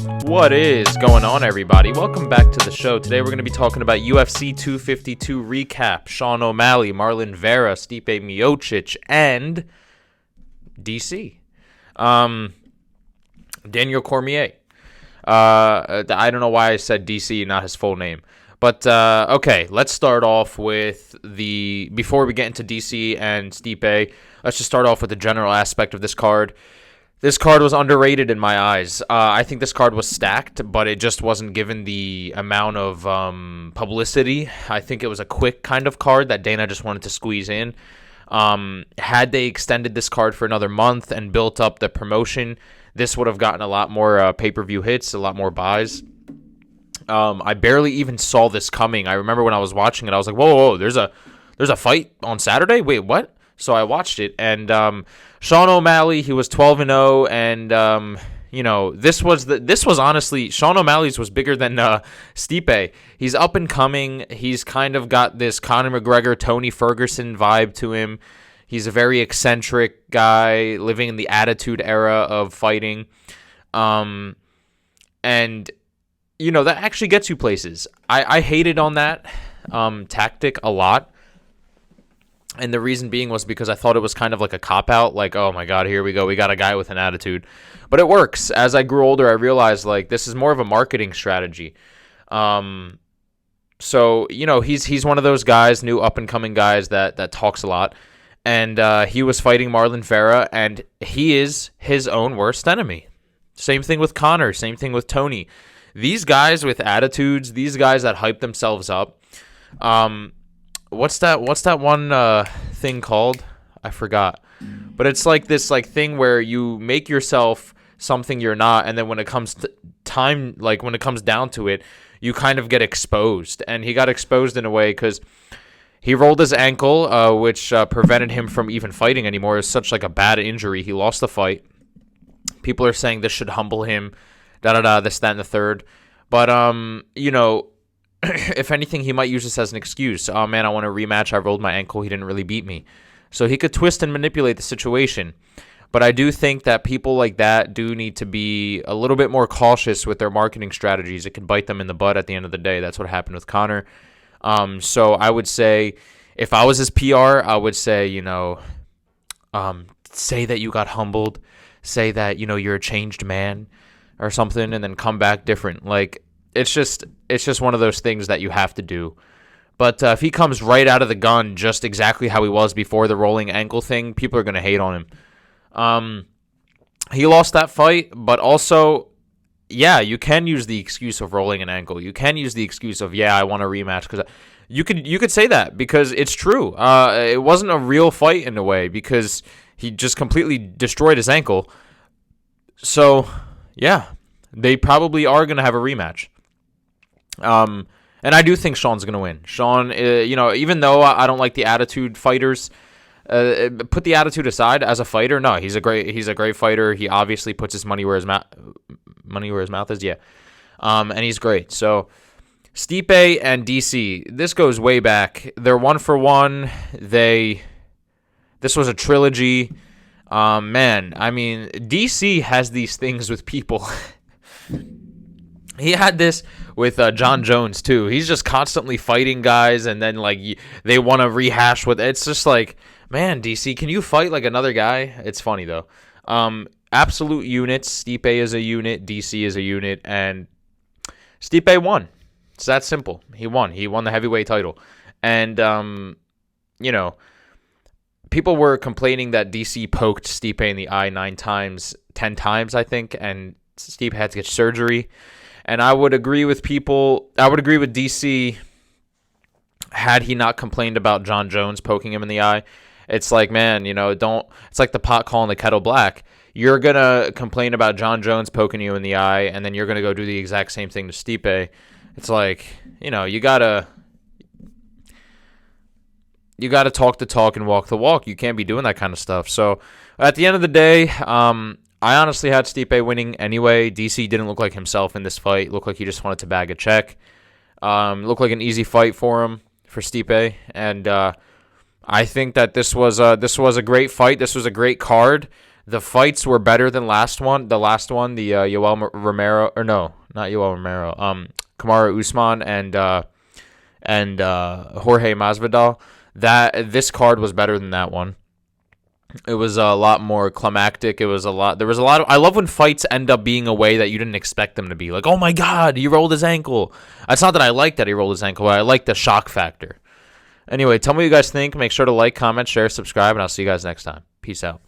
What is going on, everybody? Welcome back to the show. Today we're going to be talking about UFC 252 recap. Sean O'Malley, Marlon Vera, Stipe Miocic, and DC. Daniel Cormier. I don't know why I said DC, not his full name. But, okay, let's start off with before we get into DC and Stipe, let's just start off with the general aspect of this card. This card was underrated in my eyes. I think this card was stacked, but it just wasn't given the amount of publicity. I think it was a quick kind of card that Dana just wanted to squeeze in. Had they extended this card for another month and built up the promotion, this would have gotten a lot more pay-per-view hits, a lot more buys. I barely even saw this coming. I remember when I was watching it, I was like, whoa, there's a fight on Saturday? Wait, what? So I watched it, and Sean O'Malley, he was 12-0, and this was honestly, Sean O'Malley's was bigger than Stipe. He's up and coming. He's kind of got this Conor McGregor, Tony Ferguson vibe to him. He's a very eccentric guy living in the attitude era of fighting, and that actually gets you places. I hated on that tactic a lot. And the reason being was because I thought it was kind of like a cop-out, like, oh my God, here we go, we got a guy with an attitude. But it works. As I grew older, I realized, like, this is more of a marketing strategy. So, he's one of those guys, new up-and-coming guys that talks a lot. And he was fighting Marlon Vera, and he is his own worst enemy. Same thing with Conor, same thing with Tony. These guys with attitudes, these guys that hype themselves up, What's that one thing called? I forgot. But it's like this thing where you make yourself something you're not, and then when it comes to time, like when it comes down to it, you kind of get exposed. And he got exposed in a way because he rolled his ankle, which prevented him from even fighting anymore. It's such like a bad injury. He lost the fight. People are saying this should humble him. This, that, and the third. But if anything, he might use this as an excuse. Oh, man, I want a rematch. I rolled my ankle. He didn't really beat me. So he could twist and manipulate the situation. But I do think that people like that do need to be a little bit more cautious with their marketing strategies. It can bite them in the butt at the end of the day. That's what happened with Conor. So I would say, if I was his PR, I would say, say that you got humbled. Say that, you're a changed man or something, and then come back different. Like, It's just one of those things that you have to do. But if he comes right out of the gun just exactly how he was before the rolling ankle thing, people are going to hate on him. He lost that fight, but also, yeah, you can use the excuse of rolling an ankle. You can use the excuse of, I want a rematch. Because you could say that because it's true. It wasn't a real fight in a way because he just completely destroyed his ankle. So, yeah, they probably are going to have a rematch. And I do think Sean's going to win. Sean, even though I don't like the attitude fighters, put the attitude aside as a fighter. No, he's a great fighter. He obviously puts his money where his mouth is. Yeah. And he's great. So Stipe and DC, this goes way back. They're 1-for-1. This was a trilogy. Man, I mean, DC has these things with people. He had this with John Jones, too. He's just constantly fighting guys, and then, they want to rehash with... It's just like, man, DC, can you fight like another guy? It's funny, though. Absolute units. Stipe is a unit. DC is a unit. And Stipe won. It's that simple. He won. He won the heavyweight title. And, people were complaining that DC poked Stipe in the eye 10 times, I think, and Stipe had to get surgery. And I would agree with people. I would agree with DC had he not complained about John Jones poking him in the eye. It's like, man, it's like the pot calling the kettle black. You're going to complain about John Jones poking you in the eye, and then you're going to go do the exact same thing to Stipe. It's like, you got to talk the talk and walk the walk. You can't be doing that kind of stuff. So at the end of the day, I honestly had Stipe winning anyway. DC didn't look like himself in this fight. Looked like he just wanted to bag a check. Looked like an easy fight for him, for Stipe. And I think that this was a great fight. This was a great card. The fights were better than last one. The last one, the Yoel Romero, or no, not Yoel Romero. Kamaru Usman and Jorge Masvidal. This card was better than that one. It was a lot more climactic. There was a lot of. I love when fights end up being a way that you didn't expect them to be. Like, oh my God, he rolled his ankle. It's not that I like that he rolled his ankle, but I like the shock factor. Anyway, tell me what you guys think. Make sure to like, comment, share, subscribe, and I'll see you guys next time. Peace out.